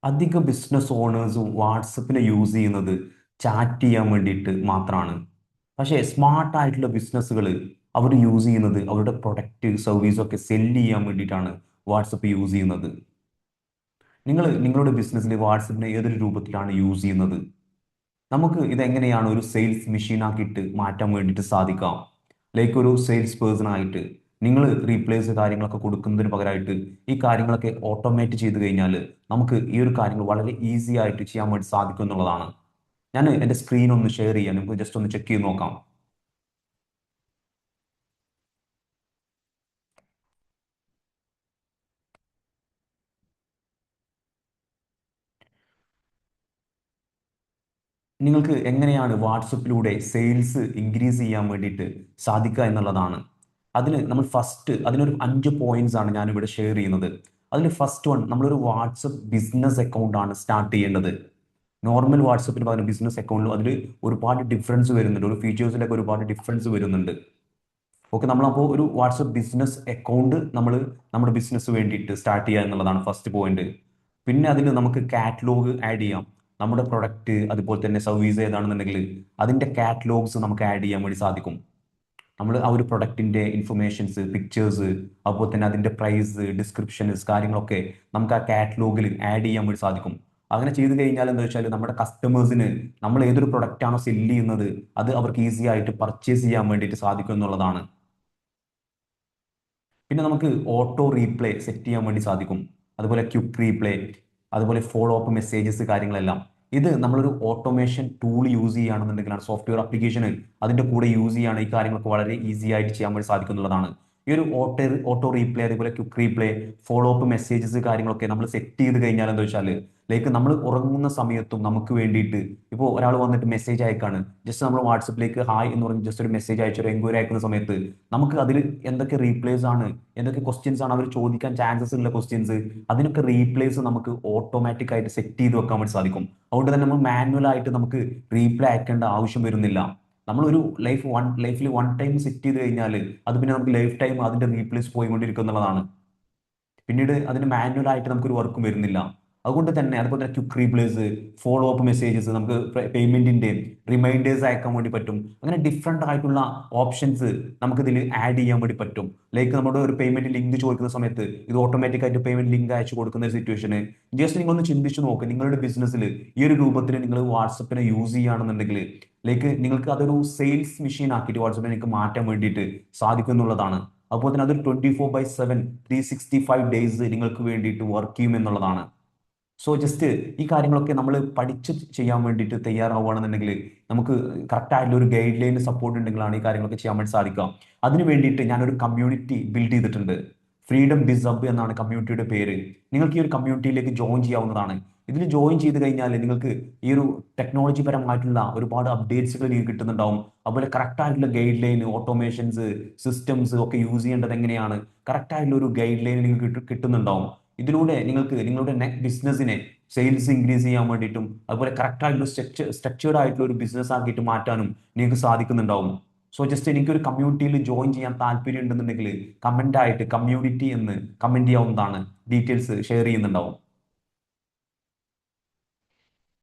അധിക business ഓണേഴ്സും വാട്സപ്പിനെ use ചെയ്യുന്നത് chat ചെയ്യാൻ വേണ്ടിയിട്ട് മാത്രമാണ്. പക്ഷേ സ്മാർട്ട് ആയിട്ടുള്ള ബിസിനസ്സുകൾ അവർ യൂസ് ചെയ്യുന്നത് അവരുടെ പ്രൊഡക്റ്റ് സർവീസ് ഒക്കെ സെല്ല് ചെയ്യാൻ വേണ്ടിയിട്ടാണ് വാട്സപ്പ് യൂസ് ചെയ്യുന്നത്. നിങ്ങൾ നിങ്ങളുടെ ബിസിനസ്സിൽ വാട്സപ്പിനെ ഏതൊരു രൂപത്തിലാണ് യൂസ് ചെയ്യുന്നത്? നമുക്ക് ഇതെങ്ങനെയാണ് ഒരു സെയിൽസ് മെഷീൻ ആക്കിയിട്ട് മാറ്റാൻ വേണ്ടിയിട്ട് സാധിക്കാം? ലൈക്ക് ഒരു സെയിൽസ് പേഴ്സൺ ആയിട്ട് നിങ്ങൾ റീപ്ലേസ് കാര്യങ്ങളൊക്കെ കൊടുക്കുന്നതിന് പകരമായിട്ട് ഈ കാര്യങ്ങളൊക്കെ ഓട്ടോമേറ്റ് ചെയ്ത് കഴിഞ്ഞാൽ നമുക്ക് ഈ ഒരു കാര്യങ്ങൾ വളരെ ഈസി ആയിട്ട് ചെയ്യാൻ വേണ്ടി സാധിക്കും എന്നുള്ളതാണ്. ഞാൻ എൻ്റെ സ്ക്രീൻ ഒന്ന് ഷെയർ ചെയ്യാൻ നമുക്ക് ജസ്റ്റ് ഒന്ന് ചെക്ക് ചെയ്ത് നോക്കാം. നിങ്ങൾക്ക് എങ്ങനെയാണ് വാട്സപ്പിലൂടെ സെയിൽസ് ഇൻക്രീസ് ചെയ്യാൻ വേണ്ടിയിട്ട് സാധിക്കുക എന്നുള്ളതാണ്. അതിന് നമ്മൾ ഫസ്റ്റ് അതിനൊരു 5 പോയിന്റ്സ് ആണ് ഞാനിവിടെ ഷെയർ ചെയ്യുന്നത്. അതിൽ ഫസ്റ്റ് വൺ, നമ്മളൊരു വാട്സപ്പ് ബിസിനസ് അക്കൗണ്ട് ആണ് സ്റ്റാർട്ട് ചെയ്യേണ്ടത്. നോർമൽ വാട്സപ്പിന് പകരം ബിസിനസ് അക്കൗണ്ടിലും അതിൽ ഒരുപാട് ഡിഫറൻസ് വരുന്നുണ്ട്. ഒരു ഫീച്ചേഴ്സിലൊക്കെ ഒരുപാട് ഡിഫറൻസ് വരുന്നുണ്ട്. ഓക്കെ, നമ്മളപ്പോൾ ഒരു വാട്സപ്പ് ബിസിനസ് അക്കൗണ്ട് നമ്മൾ നമ്മുടെ ബിസിനസ് വേണ്ടിയിട്ട് സ്റ്റാർട്ട് ചെയ്യുക എന്നുള്ളതാണ് ഫസ്റ്റ് പോയിന്റ്. പിന്നെ അതിൽ നമുക്ക് കാറ്റലോഗ് ആഡ് ചെയ്യാം. നമ്മുടെ പ്രൊഡക്റ്റ് അതുപോലെ തന്നെ സർവീസ് ഏതാണെന്നുണ്ടെങ്കിൽ അതിൻ്റെ കാറ്റലോഗ്സ് നമുക്ക് ആഡ് ചെയ്യാൻ വേണ്ടി സാധിക്കും. നമ്മൾ ആ ഒരു പ്രൊഡക്റ്റിൻ്റെ ഇൻഫർമേഷൻസ്, പിക്ചേഴ്സ്, അതുപോലെ തന്നെ അതിൻ്റെ പ്രൈസ്, ഡിസ്ക്രിപ്ഷൻസ് കാര്യങ്ങളൊക്കെ നമുക്ക് ആ കാറ്റലോഗിൽ ആഡ് ചെയ്യാൻ വേണ്ടി സാധിക്കും. അങ്ങനെ ചെയ്തു കഴിഞ്ഞാൽ എന്താ വെച്ചാൽ നമ്മുടെ കസ്റ്റമേഴ്സിന് നമ്മൾ ഏതൊരു പ്രൊഡക്റ്റ് ആണോ സെല്ല് ചെയ്യുന്നത് അത് അവർക്ക് ഈസി ആയിട്ട് പർച്ചേസ് ചെയ്യാൻ വേണ്ടിയിട്ട് സാധിക്കും എന്നുള്ളതാണ്. പിന്നെ നമുക്ക് ഓട്ടോ റീപ്ലേ സെറ്റ് ചെയ്യാൻ വേണ്ടി സാധിക്കും. അതുപോലെ ക്വിക്ക് റീപ്ലേ, അതുപോലെ ഫോളോ അപ്പ് മെസ്സേജസ് കാര്യങ്ങളെല്ലാം. ഇത് നമ്മളൊരു ഓട്ടോമേഷൻ ടൂൾ യൂസ് ചെയ്യുകയാണെന്നുണ്ടെങ്കിലാണ്, സോഫ്റ്റ്വെയർ ആപ്ലിക്കേഷൻ അതിൻ്റെ കൂടെ യൂസ് ചെയ്യുകയാണ് ഈ കാര്യങ്ങളൊക്കെ വളരെ ഈസി ആയിട്ട് ചെയ്യാൻ വേണ്ടി സാധിക്കുന്നുള്ളതാണ്. ഈ ഒരു ഓട്ടോ റീപ്ലേ, അതുപോലെ quick reply, follow up messages കാര്യങ്ങളൊക്കെ നമ്മൾ സെറ്റ് ചെയ്ത് കഴിഞ്ഞാൽ എന്താ വെച്ചാൽ ലൈക്ക് നമ്മൾ ഉറങ്ങുന്ന സമയത്തും നമുക്ക് വേണ്ടിയിട്ട് ഇപ്പോൾ ഒരാൾ വന്നിട്ട് മെസ്സേജ് അയക്കാണ്, ജസ്റ്റ് നമ്മൾ വാട്സപ്പിലേക്ക് ഹായ് എന്ന് പറഞ്ഞ് ജസ്റ്റ് ഒരു മെസ്സേജ് അയച്ചു, ഒരു എൻക്വയറി അയക്കുന്ന സമയത്ത് നമുക്ക് അതിൽ എന്തൊക്കെ റീപ്ലേസ് ആണ്, എന്തൊക്കെ ക്വസ്റ്റ്യൻസ് ആണ് അവർ ചോദിക്കാൻ ചാൻസസ് ഉള്ള ക്വസ്റ്റ്യൻസ്, അതിനൊക്കെ റീപ്ലേസ് നമുക്ക് ഓട്ടോമാറ്റിക് ആയിട്ട് സെറ്റ് ചെയ്ത് വെക്കാൻ വേണ്ടി സാധിക്കും. അതുകൊണ്ട് തന്നെ നമ്മൾ മാനുവൽ ആയിട്ട് നമുക്ക് റീപ്ലേ അയക്കേണ്ട ആവശ്യം വരുന്നില്ല. നമ്മളൊരു ലൈഫിൽ വൺ ടൈം സെറ്റ് ചെയ്ത് കഴിഞ്ഞാൽ അത് പിന്നെ നമുക്ക് ലൈഫ് ടൈം അതിന്റെ റീപ്ലേസ് പോയിക്കൊണ്ടിരിക്കും എന്നുള്ളതാണ്. പിന്നീട് അതിന് മാനുവൽ ആയിട്ട് നമുക്കൊരു വർക്കും വരുന്നില്ല. അതുകൊണ്ട് തന്നെ അതുപോലെ തന്നെ quick replace, follow up messages, നമുക്ക് പേയ്മെന്റിന്റെ റിമൈൻഡേഴ്സ് അയക്കാൻ വേണ്ടി പറ്റും. അങ്ങനെ ഡിഫറെന്റ് ആയിട്ടുള്ള ഓപ്ഷൻസ് നമുക്ക് ഇതിൽ ആഡ് ചെയ്യാൻ വേണ്ടി പറ്റും. ലൈക്ക് നമ്മുടെ ഒരു പേയ്മെന്റ് ലിങ്ക് ചോദിക്കുന്ന സമയത്ത് ഇത് ഓട്ടോമാറ്റിക് ആയിട്ട് പേയ്മെന്റ് ലിങ്ക് അയച്ചു കൊടുക്കുന്ന ഒരു സിറ്റുവേഷന് ജസ്റ്റ് നിങ്ങളൊന്ന് ചിന്തിച്ചു നോക്ക്. നിങ്ങളുടെ ബിസിനസ്സിൽ ഈ ഒരു രൂപത്തിൽ നിങ്ങൾ വാട്സപ്പിനെ യൂസ് ചെയ്യുകയാണെന്നുണ്ടെങ്കിൽ ലൈക്ക് നിങ്ങൾക്ക് അതൊരു സെയിൽസ് മെഷീൻ ആക്കിയിട്ട് വാട്സപ്പിനെ നിങ്ങൾക്ക് മാറ്റാൻ വേണ്ടിയിട്ട് സാധിക്കും എന്നുള്ളതാണ്. അതുപോലെ തന്നെ അതൊരു 24/7 365 ഡേയ്സ് നിങ്ങൾക്ക് വേണ്ടിയിട്ട് വർക്ക് ചെയ്യും എന്നുള്ളതാണ്. സോ ജസ്റ്റ് ഈ കാര്യങ്ങളൊക്കെ നമ്മൾ പഠിച്ച് ചെയ്യാൻ വേണ്ടിയിട്ട് തയ്യാറാവുകയാണെന്നുണ്ടെങ്കിൽ നമുക്ക് കറക്റ്റ് ആയിട്ടുള്ള ഒരു ഗൈഡ് ലൈൻ സപ്പോർട്ട് ഉണ്ടെങ്കിലാണ് ഈ കാര്യങ്ങളൊക്കെ ചെയ്യാൻ വേണ്ടി സാധിക്കുക. അതിന് വേണ്ടിയിട്ട് ഞാനൊരു കമ്മ്യൂണിറ്റി ബിൽഡ് ചെയ്തിട്ടുണ്ട്. ഫ്രീഡം ബിസബ് എന്നാണ് കമ്മ്യൂണിറ്റിയുടെ പേര്. നിങ്ങൾക്ക് ഈ ഒരു കമ്മ്യൂണിറ്റിയിലേക്ക് ജോയിൻ ചെയ്യാവുന്നതാണ്. ഇതിൽ ജോയിൻ ചെയ്ത് കഴിഞ്ഞാൽ നിങ്ങൾക്ക് ഈ ഒരു ടെക്നോളജി പരമായിട്ടുള്ള ഒരുപാട് അപ്ഡേറ്റ്സുകൾ നിങ്ങൾക്ക് കിട്ടുന്നുണ്ടാവും. അതുപോലെ കറക്റ്റ് ആയിട്ടുള്ള ഗൈഡ് ലൈൻ, ഓട്ടോമേഷൻസ്, സിസ്റ്റംസ് ഒക്കെ യൂസ് ചെയ്യേണ്ടത് എങ്ങനെയാണ്, കറക്റ്റ് ആയിട്ടുള്ള ഒരു ഗൈഡ് ലൈൻ നിങ്ങൾക്ക് കിട്ടുന്നുണ്ടാവും. ഇതിലൂടെ നിങ്ങൾക്ക് നിങ്ങളുടെ ബിസിനസ്സിനെ സെയിൽസ് ഇൻക്രീസ് ചെയ്യാൻ വേണ്ടിയിട്ടും അതുപോലെ കറക്റ്റ് ആയിട്ടുള്ള സ്ട്രക്ചേർഡ് ആയിട്ടുള്ള ഒരു ബിസിനസ് ആക്കിയിട്ട് മാറ്റാനും നിങ്ങൾക്ക് സാധിക്കുന്നുണ്ടാവും. സോ ജസ്റ്റ് എനിക്കൊരു കമ്മ്യൂണിറ്റിയിൽ ജോയിൻ ചെയ്യാൻ താല്പര്യം ഉണ്ടെന്നുണ്ടെങ്കിൽ കമന്റ് ആയിട്ട് കമ്മ്യൂണിറ്റി എന്ന് കമന്റ് ചെയ്യാവുന്നതാണ്. ഡീറ്റെയിൽസ് ഷെയർ ചെയ്യുന്നുണ്ടാവും.